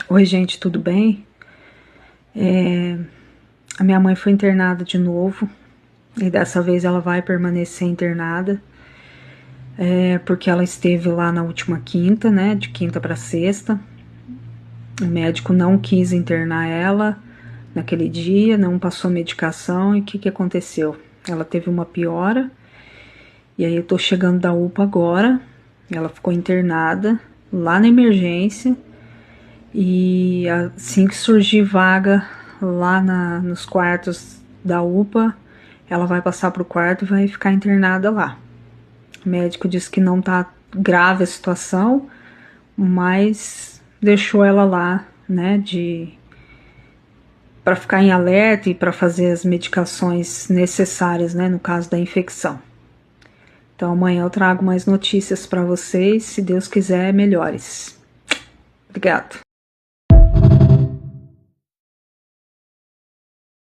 Oi, gente, tudo bem? A minha mãe foi internada de novo e dessa vez ela vai permanecer internada, porque ela esteve lá na última quinta, né? De quinta para sexta. O médico não quis internar ela naquele dia, não passou medicação e o que aconteceu? Ela teve uma piora e aí eu tô chegando da UPA agora. Ela ficou internada lá na emergência. E assim que surgir vaga lá nos quartos da UPA, ela vai passar pro quarto e vai ficar internada lá. O médico disse que não tá grave a situação, mas deixou ela lá, né, para ficar em alerta e para fazer as medicações necessárias, né, no caso da infecção. Então amanhã eu trago mais notícias para vocês, se Deus quiser, melhores. Obrigada.